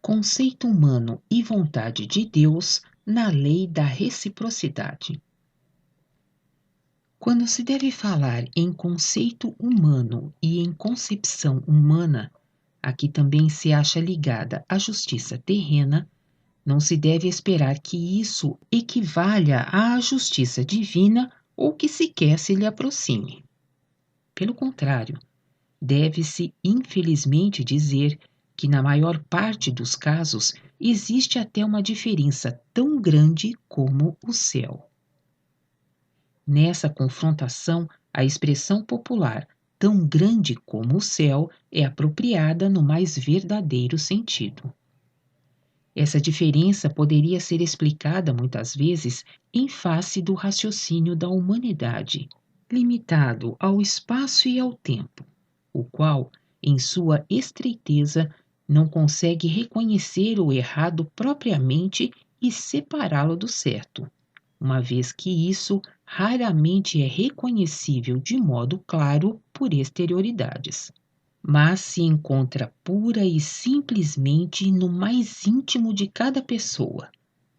conceito humano e vontade de Deus na lei da reciprocidade. Quando se deve falar em conceito humano e em concepção humana, a que também se acha ligada à justiça terrena, não se deve esperar que isso equivalha à justiça divina ou que sequer se lhe aproxime. Pelo contrário, deve-se infelizmente dizer que na maior parte dos casos existe até uma diferença tão grande como o céu. Nessa confrontação, a expressão popular tão grande como o céu é apropriada no mais verdadeiro sentido. Essa diferença poderia ser explicada muitas vezes em face do raciocínio da humanidade, limitado ao espaço e ao tempo, o qual, em sua estreiteza, não consegue reconhecer o errado propriamente e separá-lo do certo, uma vez que isso raramente é reconhecível de modo claro por exterioridades, mas se encontra pura e simplesmente no mais íntimo de cada pessoa,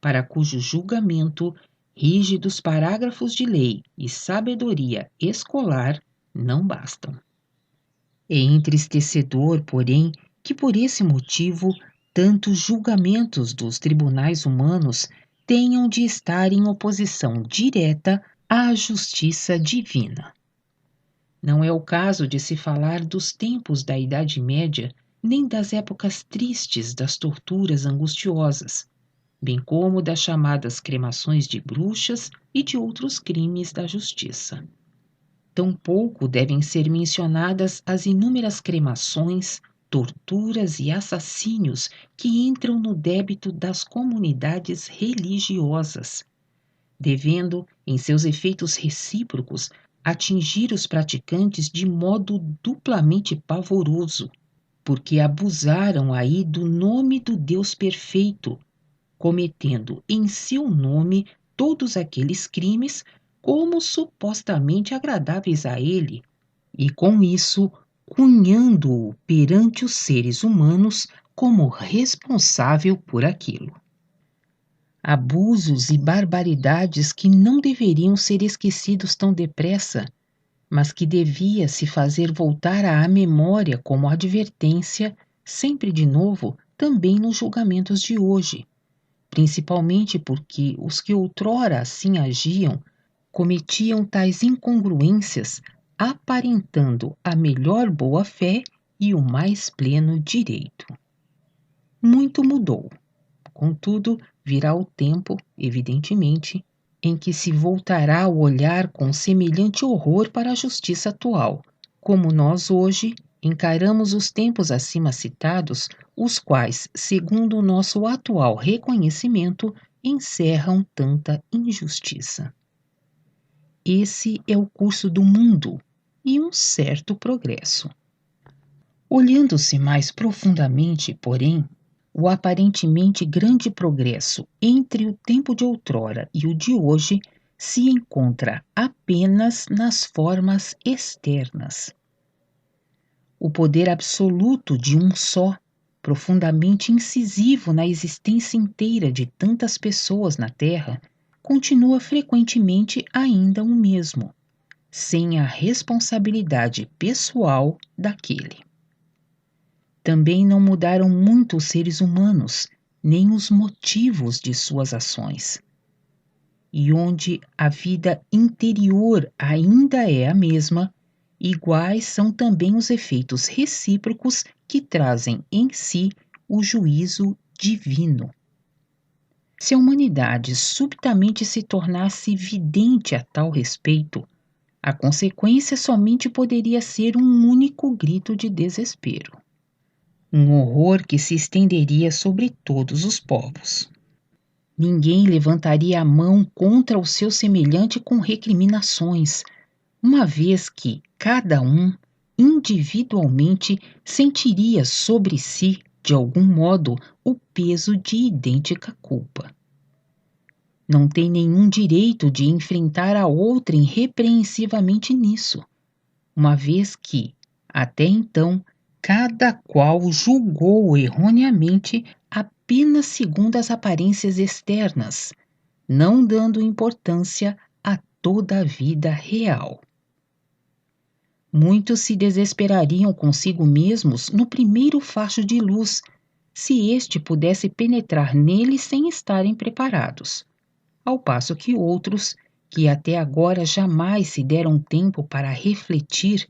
para cujo julgamento rígidos parágrafos de lei e sabedoria escolar não bastam. É entristecedor, porém, que por esse motivo tantos julgamentos dos tribunais humanos tenham de estar em oposição direta à justiça divina. Não é o caso de se falar dos tempos da Idade Média, nem das épocas tristes das torturas angustiosas, bem como das chamadas cremações de bruxas e de outros crimes da justiça. Tampouco devem ser mencionadas as inúmeras cremações, torturas e assassínios que entram no débito das comunidades religiosas, devendo, em seus efeitos recíprocos, atingir os praticantes de modo duplamente pavoroso, porque abusaram aí do nome do Deus perfeito, cometendo em seu nome todos aqueles crimes como supostamente agradáveis a ele, e com isso cunhando-o perante os seres humanos como responsável por aquilo. Abusos e barbaridades que não deveriam ser esquecidos tão depressa, mas que devia se fazer voltar à memória como advertência, sempre de novo, também nos julgamentos de hoje, principalmente porque os que outrora assim agiam cometiam tais incongruências, aparentando a melhor boa-fé e o mais pleno direito. Muito mudou. Contudo, virá o tempo, evidentemente, em que se voltará o olhar com semelhante horror para a justiça atual, como nós hoje encaramos os tempos acima citados, os quais, segundo o nosso atual reconhecimento, encerram tanta injustiça. Esse é o curso do mundo e um certo progresso. Olhando-se mais profundamente, porém, o aparentemente grande progresso entre o tempo de outrora e o de hoje se encontra apenas nas formas externas. O poder absoluto de um só, profundamente incisivo na existência inteira de tantas pessoas na Terra, continua frequentemente ainda o mesmo, sem a responsabilidade pessoal daquele. Também não mudaram muito os seres humanos, nem os motivos de suas ações. E onde a vida interior ainda é a mesma, iguais são também os efeitos recíprocos que trazem em si o juízo divino. Se a humanidade subitamente se tornasse vidente a tal respeito, a consequência somente poderia ser um único grito de desespero. Um horror que se estenderia sobre todos os povos. Ninguém levantaria a mão contra o seu semelhante com recriminações, uma vez que cada um, individualmente, sentiria sobre si, de algum modo, o peso de idêntica culpa. Não tem nenhum direito de enfrentar a outrem repreensivamente nisso, uma vez que, até então, cada qual julgou erroneamente apenas segundo as aparências externas, não dando importância a toda a vida real. Muitos se desesperariam consigo mesmos no primeiro facho de luz, se este pudesse penetrar neles sem estarem preparados, ao passo que outros, que até agora jamais se deram tempo para refletir,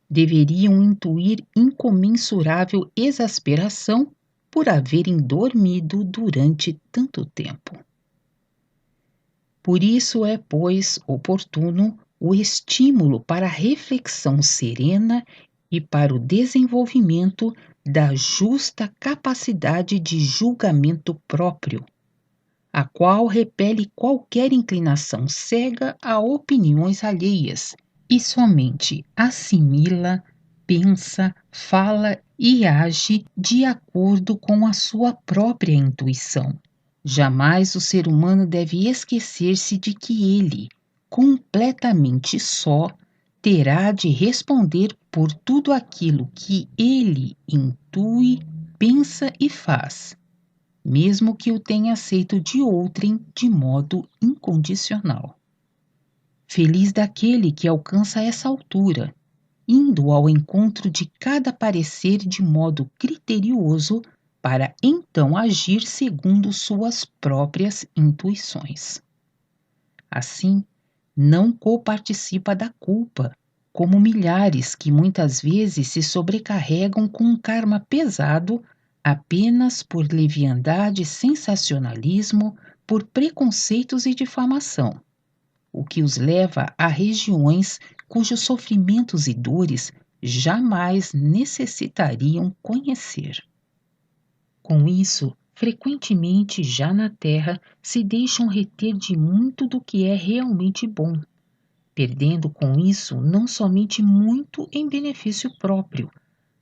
deveriam intuir incomensurável exasperação por haverem dormido durante tanto tempo. Por isso é, pois, oportuno o estímulo para a reflexão serena e para o desenvolvimento da justa capacidade de julgamento próprio, a qual repele qualquer inclinação cega a opiniões alheias e somente assimila, pensa, fala e age de acordo com a sua própria intuição. Jamais o ser humano deve esquecer-se de que ele, completamente só, terá de responder por tudo aquilo que ele intui, pensa e faz, mesmo que o tenha aceito de outrem de modo incondicional. Feliz daquele que alcança essa altura, indo ao encontro de cada parecer de modo criterioso para então agir segundo suas próprias intuições. Assim, não coparticipa da culpa, como milhares que muitas vezes se sobrecarregam com um karma pesado apenas por leviandade, sensacionalismo, por preconceitos e difamação, o que os leva a regiões cujos sofrimentos e dores jamais necessitariam conhecer. Com isso, frequentemente já na Terra se deixam reter de muito do que é realmente bom, perdendo com isso não somente muito em benefício próprio,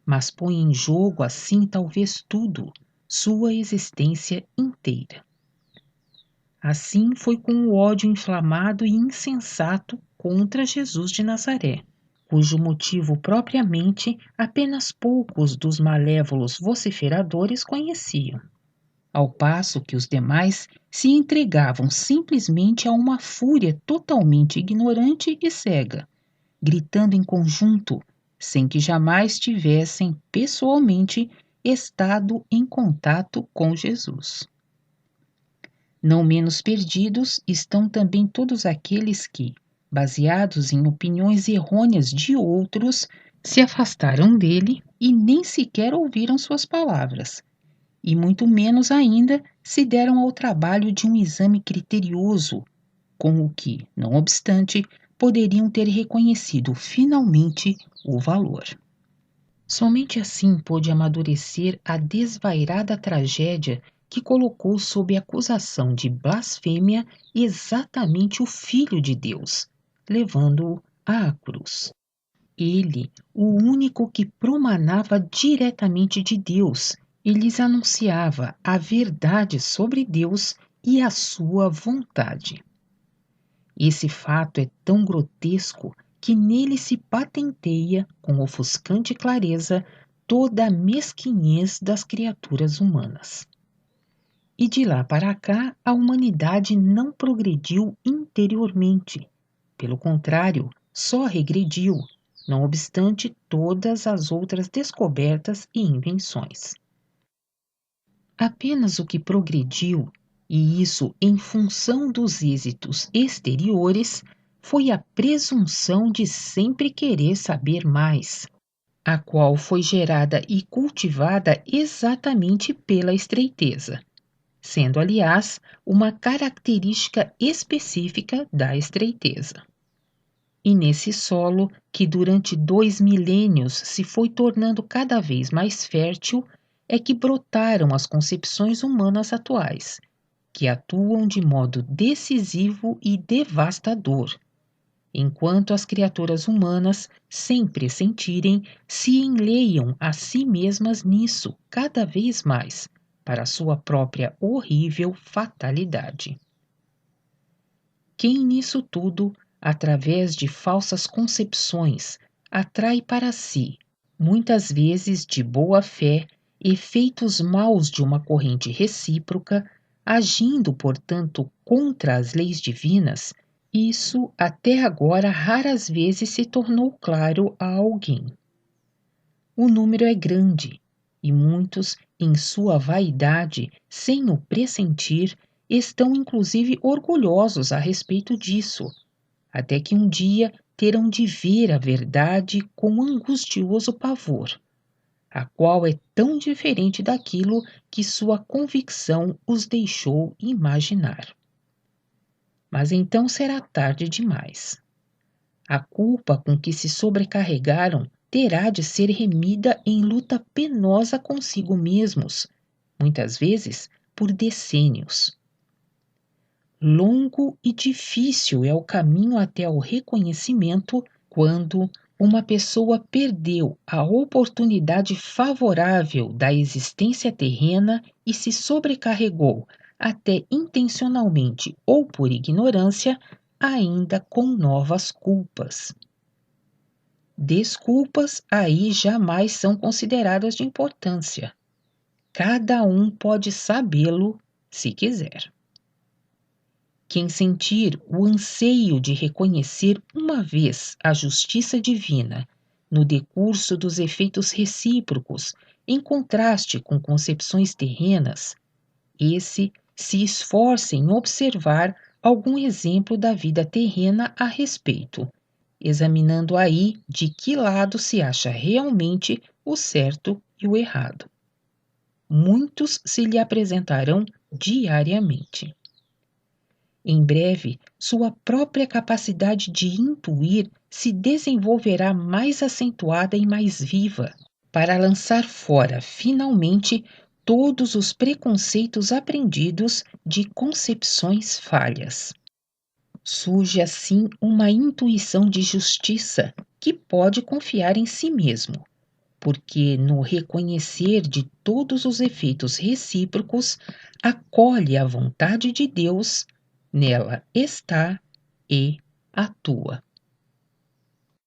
mas põe em jogo assim talvez tudo, sua existência inteira. Assim foi com o ódio inflamado e insensato contra Jesus de Nazaré, cujo motivo propriamente apenas poucos dos malévolos vociferadores conheciam, ao passo que os demais se entregavam simplesmente a uma fúria totalmente ignorante e cega, gritando em conjunto, sem que jamais tivessem pessoalmente estado em contato com Jesus. Não menos perdidos estão também todos aqueles que, baseados em opiniões errôneas de outros, se afastaram dele e nem sequer ouviram suas palavras, e muito menos ainda se deram ao trabalho de um exame criterioso, com o que, não obstante, poderiam ter reconhecido finalmente o valor. Somente assim pôde amadurecer a desvairada tragédia que colocou sob acusação de blasfêmia exatamente o Filho de Deus, levando-o à cruz. Ele, o único que promanava diretamente de Deus e lhes anunciava a verdade sobre Deus e a sua vontade. Esse fato é tão grotesco que nele se patenteia com ofuscante clareza toda a mesquinhez das criaturas humanas. E de lá para cá, a humanidade não progrediu interiormente. Pelo contrário, só regrediu, não obstante todas as outras descobertas e invenções. Apenas o que progrediu, e isso em função dos êxitos exteriores, foi a presunção de sempre querer saber mais, a qual foi gerada e cultivada exatamente pela estreiteza, sendo, aliás, uma característica específica da estreiteza. E nesse solo, que durante 2 milênios se foi tornando cada vez mais fértil, é que brotaram as concepções humanas atuais, que atuam de modo decisivo e devastador, enquanto as criaturas humanas, sem pressentirem, se enleiam a si mesmas nisso cada vez mais, para sua própria horrível fatalidade. Quem nisso tudo, através de falsas concepções, atrai para si, muitas vezes de boa fé, efeitos maus de uma corrente recíproca, agindo, portanto, contra as leis divinas, isso até agora raras vezes se tornou claro a alguém. O número é grande, e muitos, em sua vaidade, sem o pressentir, estão inclusive orgulhosos a respeito disso, até que um dia terão de ver a verdade com angustioso pavor, a qual é tão diferente daquilo que sua convicção os deixou imaginar. Mas então será tarde demais. A culpa com que se sobrecarregaram terá de ser remida em luta penosa consigo mesmos, muitas vezes por decênios. Longo e difícil é o caminho até o reconhecimento quando uma pessoa perdeu a oportunidade favorável da existência terrena e se sobrecarregou, até intencionalmente ou por ignorância, ainda com novas culpas. Desculpas aí jamais são consideradas de importância. Cada um pode sabê-lo se quiser. Quem sentir o anseio de reconhecer uma vez a justiça divina no decurso dos efeitos recíprocos, em contraste com concepções terrenas, esse se esforce em observar algum exemplo da vida terrena a respeito, examinando aí de que lado se acha realmente o certo e o errado. Muitos se lhe apresentarão diariamente. Em breve, sua própria capacidade de intuir se desenvolverá mais acentuada e mais viva, para lançar fora, finalmente, todos os preconceitos aprendidos de concepções falhas. Surge assim uma intuição de justiça que pode confiar em si mesmo, porque no reconhecer de todos os efeitos recíprocos, acolhe a vontade de Deus, nela está e atua.